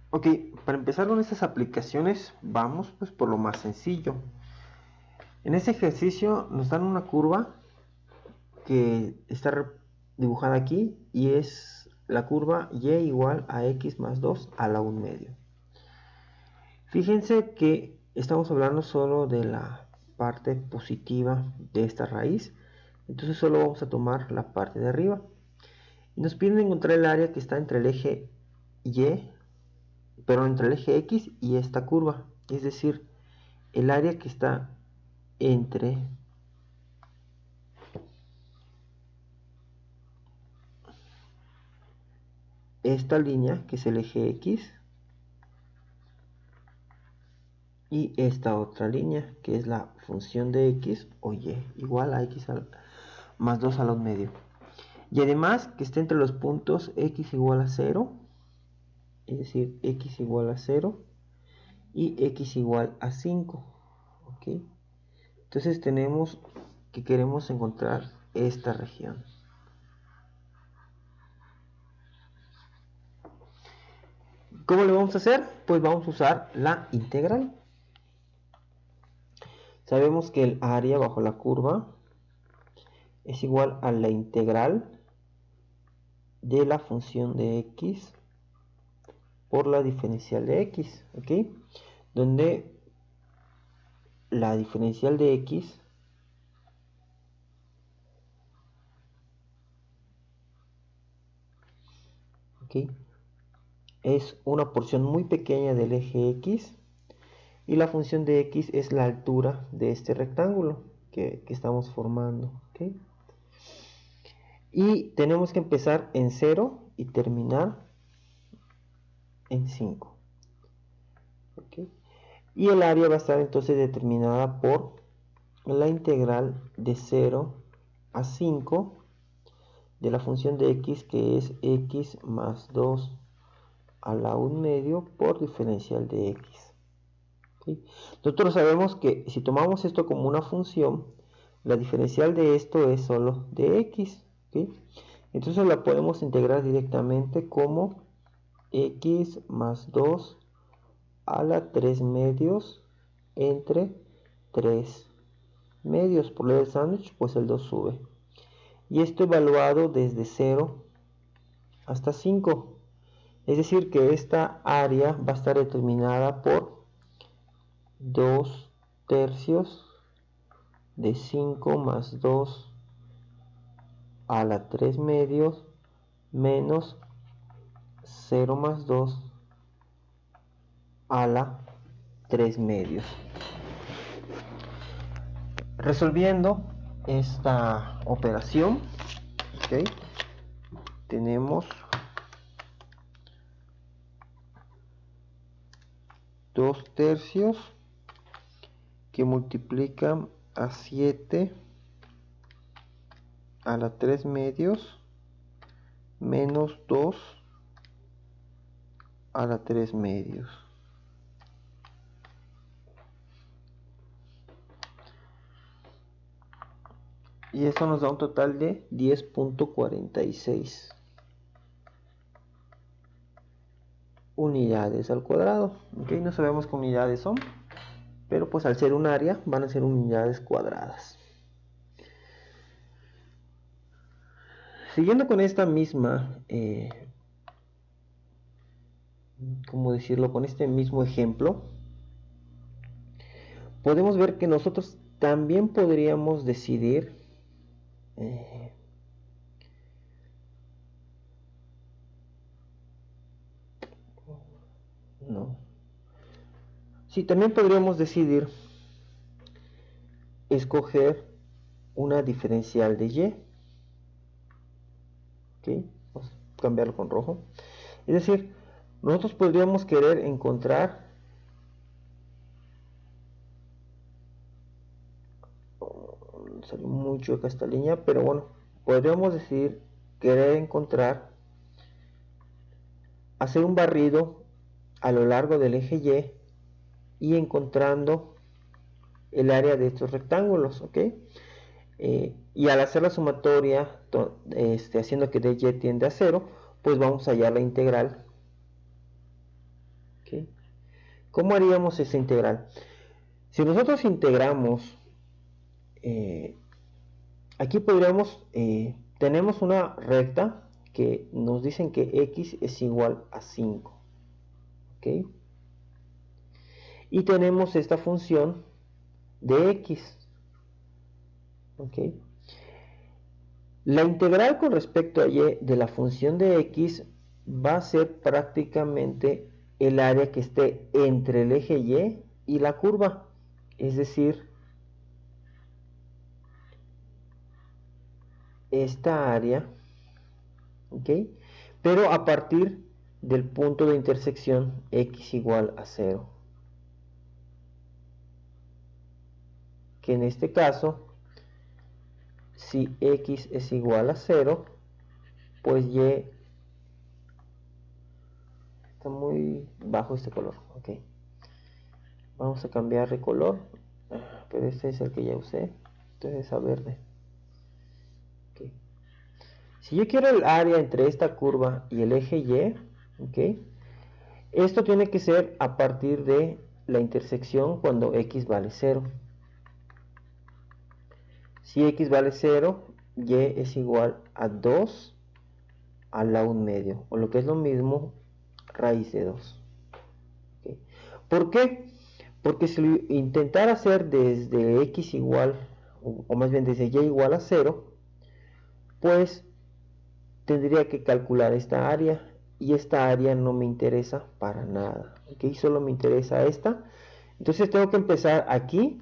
Ok, para empezar con estas aplicaciones, vamos pues por lo más sencillo. En este ejercicio nos dan una curva que está dibujada aquí y es la curva y igual a x más 2 a la 1 medio. Fíjense que estamos hablando solo de la parte positiva de esta raíz, entonces solo vamos a tomar la parte de arriba. Y nos piden encontrar el área que está entre el eje y, pero entre el eje x y esta curva, es decir, el área que está entre esta línea, que es el eje x, y esta otra línea, que es la función de x o y, igual a x más 2 a la 1 medio. Y además que esté entre los puntos x igual a 0, es decir, x igual a 0 y x igual a 5. ¿Ok? Entonces tenemos que queremos encontrar esta región. ¿Cómo lo vamos a hacer? Pues vamos a usar la integral. Sabemos que el área bajo la curva es igual a la integral de la función de x por la diferencial de x, ¿ok? Donde la diferencial de x ¿ok? Es una porción muy pequeña del eje x y la función de x es la altura de este rectángulo que estamos formando, ¿ok? Y tenemos que empezar en 0 y terminar en 5, ¿ok? Y el área va a estar entonces determinada por la integral de 0 a 5 de la función de x, que es x más 2 a la 1 medio por diferencial de x. ¿Sí? Nosotros sabemos que si tomamos esto como una función, la diferencial de esto es solo de x. ¿Sí? Entonces la podemos integrar directamente como x más 2 a la 3 medios entre 3 medios. Por ley del sándwich, pues el 2 sube. Y esto evaluado desde 0 hasta 5. Es decir, que esta área va a estar determinada por 2 tercios de 5 más 2 a la 3 medios menos 0 más 2 a la 3 medios. Resolviendo esta operación, ¿okay? Tenemos 2 tercios que multiplican a 7 a la 3 medios menos 2 a la 3 medios. Y eso nos da un total de 10.46 unidades al cuadrado. ¿Okay? No sabemos qué unidades son, pero pues al ser un área van a ser unidades cuadradas. Siguiendo con esta misma, ¿cómo decirlo? Con este mismo ejemplo, podemos ver que nosotros también podríamos decidir no. Sí, también podríamos decidir escoger una diferencial de y. ¿Ok? Vamos a cambiarlo con rojo. Es decir, nosotros podríamos querer encontrar salió mucho acá esta línea, pero bueno, podríamos decidir querer encontrar hacer un barrido a lo largo del eje y encontrando el área de estos rectángulos, ¿ok? Y al hacer la sumatoria haciendo que dy tiende a 0, pues vamos a hallar la integral ¿Okay? ¿Cómo haríamos esa integral? Si nosotros integramos, aquí podríamos, tenemos una recta que nos dicen que x es igual a 5. ¿Okay? Y tenemos esta función de x. ¿Okay? La integral con respecto a y de la función de x va a ser prácticamente el área que esté entre el eje y la curva, es decir, esta área, ¿ok? Pero a partir del punto de intersección x igual a 0, que en este caso, si x es igual a 0, pues y está muy bajo este color, ok. Vamos a cambiar de color, pero este es el que ya usé, entonces a verde. Okay. Si yo quiero el área entre esta curva y el eje y, okay, esto tiene que ser a partir de la intersección cuando x vale 0. Si x vale 0, y es igual a 2 a la 1 medio, o lo que es lo mismo, raíz de 2. Okay. ¿Por qué? Porque si lo intentara hacer desde x igual, o más bien desde y igual a 0, pues tendría que calcular esta área, y esta área no me interesa para nada, ¿ok? Solo me interesa esta. Entonces tengo que empezar aquí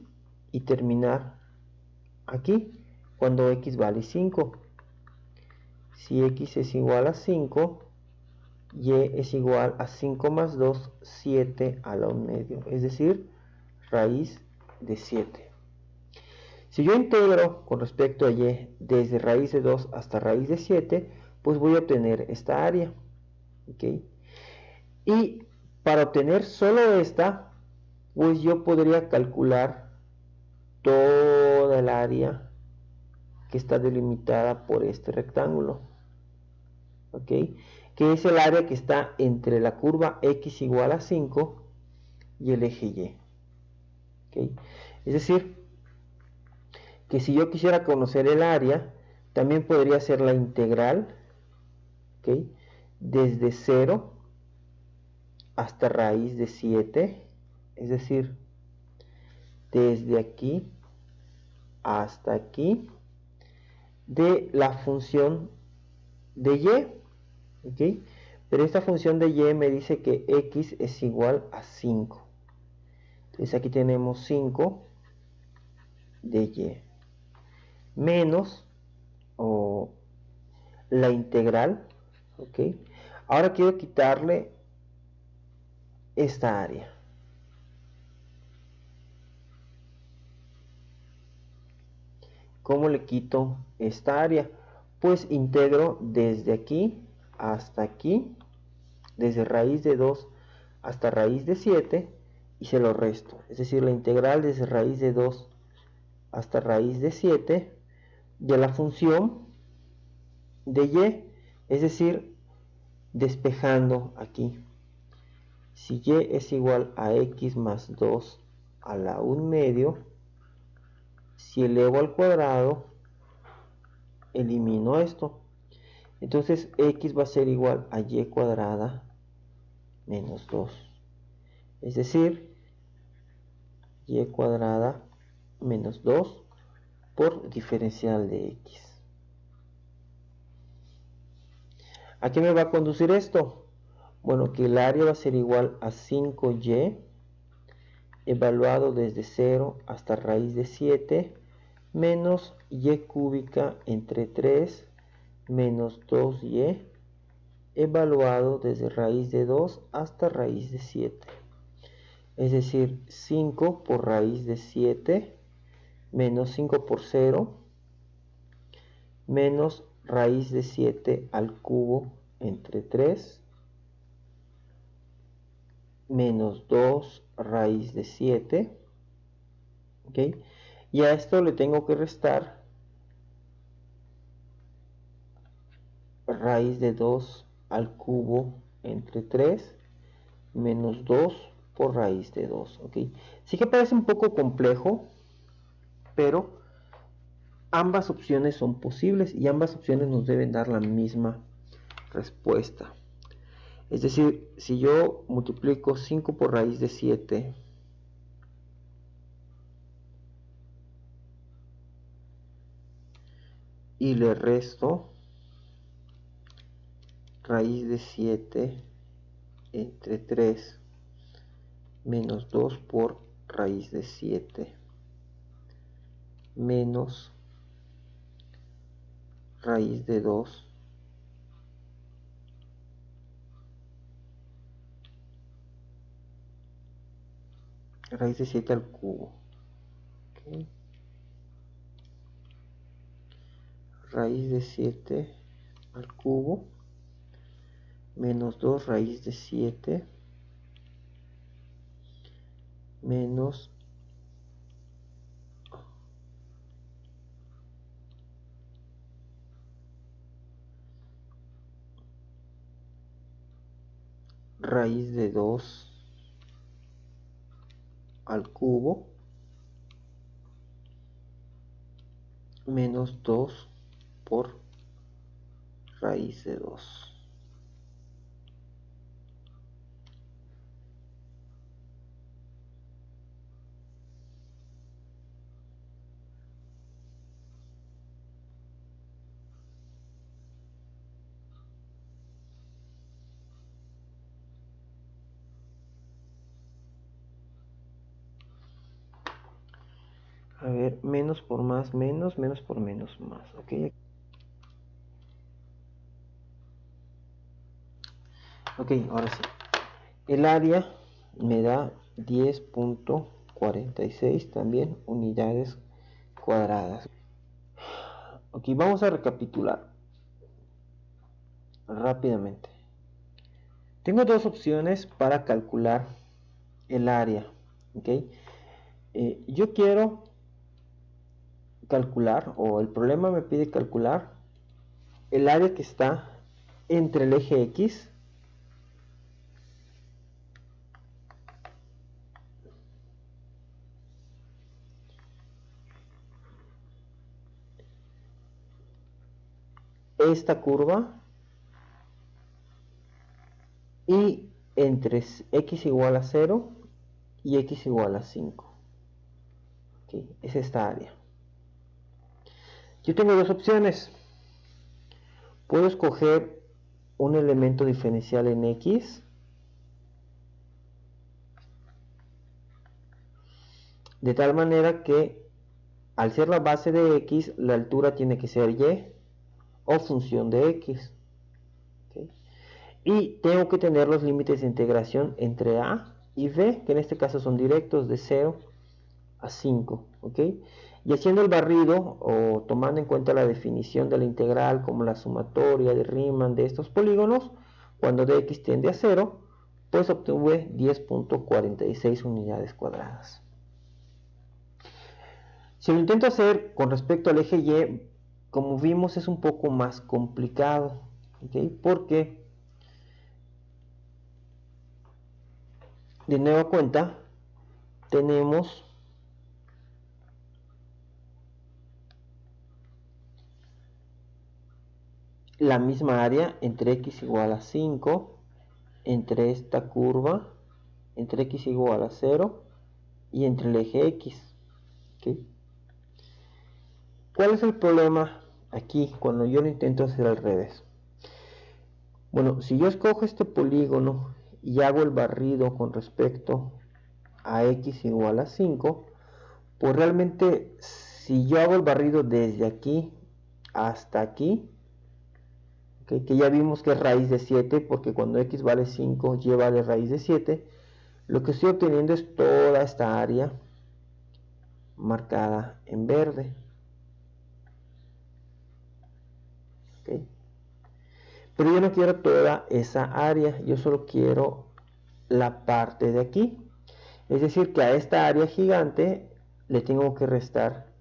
y terminar aquí cuando x vale 5. Si x es igual a 5, y es igual a 5 más 2, 7 a la 1 medio, es decir, raíz de 7. Si yo integro con respecto a y desde raíz de 2 hasta raíz de 7, pues voy a obtener esta área. ¿Okay? Y para obtener solo esta, pues yo podría calcular toda el área que está delimitada por este rectángulo. ¿Okay? Que es el área que está entre la curva x igual a 5 y el eje y. ¿Okay? Es decir, que si yo quisiera conocer el área, también podría ser la integral, ¿okay?, desde 0 hasta raíz de 7, es decir, desde aquí hasta aquí, de la función de y, ¿okay? Pero esta función de y me dice que x es igual a 5. Entonces aquí tenemos 5 de y menos la integral, ¿ok? Ahora quiero quitarle esta área. ¿Cómo le quito esta área? Pues integro desde aquí hasta aquí, desde raíz de 2 hasta raíz de 7, y se lo resto. Es decir, la integral desde raíz de 2 hasta raíz de 7 de la función de y, es decir, despejando aquí. Si y es igual a x más 2 a la 1 medio, si elevo al cuadrado, elimino esto. Entonces x va a ser igual a y cuadrada menos 2. Es decir, y cuadrada menos 2 por diferencial de x. ¿A qué me va a conducir esto? Bueno, que el área va a ser igual a 5y evaluado desde 0 hasta raíz de 7 menos y cúbica entre 3 menos 2y evaluado desde raíz de 2 hasta raíz de 7. Es decir, 5 por raíz de 7 menos 5 por 0 menos raíz de 7 al cubo entre 3 menos 2 raíz de 7. ¿Okay? Y a esto le tengo que restar raíz de 2 al cubo entre 3 menos 2 por raíz de 2. ¿Ok? Sí que parece un poco complejo, pero ambas opciones son posibles y ambas opciones nos deben dar la misma respuesta. Es decir, si yo multiplico 5 por raíz de 7 y le resto raíz de 7 entre 3 menos 2 por raíz de 7 menos raíz de 2 raíz de 7 al cubo. ¿Okay? Raíz de 7 al cubo menos 2 raíz de 7 menos raíz de 2 al cubo menos 2 por raíz de 2. A ver, menos por más, menos, menos por menos, más. Ok, ok, ahora sí. El área me da 10.46 también unidades cuadradas. Ok, vamos a recapitular rápidamente. Tengo dos opciones para calcular el área. Ok, yo quiero calcular, o el problema me pide calcular el área que está entre el eje X esta curva y entre x igual a 0 y x igual a 5. ¿Okay? Es esta área. Yo tengo dos opciones. Puedo escoger un elemento diferencial en x de tal manera que al ser la base de x, la altura tiene que ser y o función de x. ¿Okay? Y tengo que tener los límites de integración entre a y b, que en este caso son directos de 0 a 5. ¿Ok? Y haciendo el barrido o tomando en cuenta la definición de la integral como la sumatoria de Riemann de estos polígonos, cuando dx tiende a 0, pues obtuve 10.46 unidades cuadradas. Si lo intento hacer con respecto al eje Y, como vimos es un poco más complicado, ¿okay? Porque de nueva cuenta tenemos la misma área entre x igual a 5, entre esta curva, entre x igual a 0 y entre el eje X. ¿Okay? ¿Cuál es el problema aquí cuando yo lo intento hacer al revés? Bueno, si yo escojo este polígono y hago el barrido con respecto a x igual a 5, pues realmente si yo hago el barrido desde aquí hasta aquí, ¿okay? Que ya vimos que es raíz de 7, porque cuando x vale 5 y vale raíz de 7, lo que estoy obteniendo es toda esta área marcada en verde. ¿Okay? Pero yo no quiero toda esa área, yo solo quiero la parte de aquí. Es decir, que a esta área gigante le tengo que restar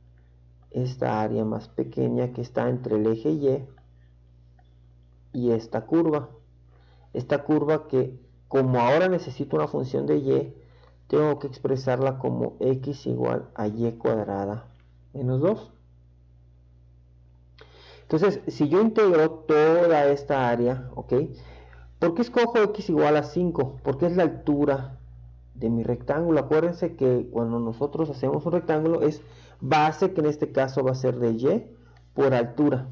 esta área más pequeña que está entre el eje Y y esta curva. Esta curva que como ahora necesito una función de y, tengo que expresarla como x igual a y cuadrada menos 2. Entonces, si yo integro toda esta área, ¿ok? ¿Por qué escojo x igual a 5? Porque es la altura de mi rectángulo. Acuérdense que cuando nosotros hacemos un rectángulo es base, que en este caso va a ser de y, por altura,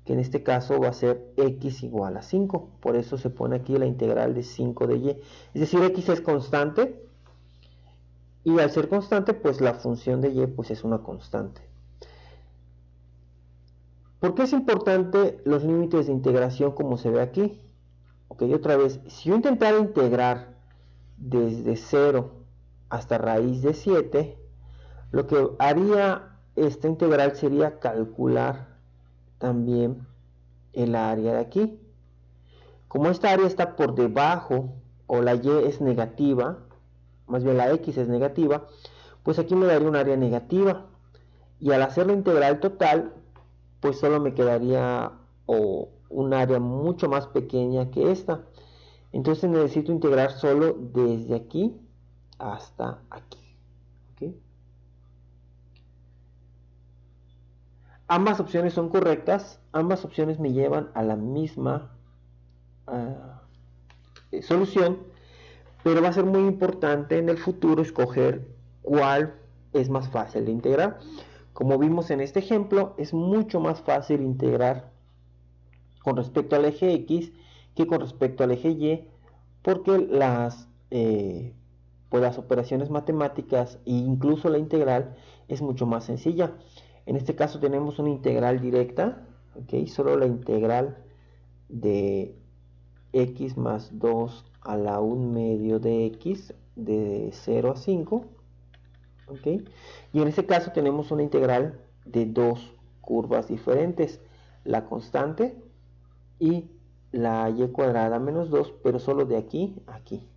que en este caso va a ser x igual a 5. Por eso se pone aquí la integral de 5 de y. Es decir, x es constante, y al ser constante, pues la función de y pues es una constante. ¿Por qué es importante los límites de integración como se ve aquí? Ok, otra vez, si yo intentara integrar desde 0 hasta raíz de 7, lo que haría esta integral sería calcular también el área de aquí. Como esta área está por debajo, o la y es negativa, más bien la x es negativa, pues aquí me daría un área negativa. Y al hacer la integral total, pues solo me quedaría un área mucho más pequeña que esta. Entonces necesito integrar solo desde aquí hasta aquí. ¿Okay? Ambas opciones son correctas, ambas opciones me llevan a la misma solución, pero va a ser muy importante en el futuro escoger cuál es más fácil de integrar. Como vimos en este ejemplo, es mucho más fácil integrar con respecto al eje X que con respecto al eje Y, porque pues las operaciones matemáticas e incluso la integral es mucho más sencilla. En este caso tenemos una integral directa, ¿okay? Solo la integral de x más 2 a la 1 medio de x de 0 a 5. ¿Okay? Y en este caso tenemos una integral de dos curvas diferentes, la constante y la y cuadrada menos 2, pero solo de aquí a aquí.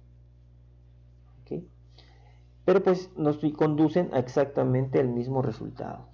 ¿Okay? Pero pues nos conducen a exactamente el mismo resultado.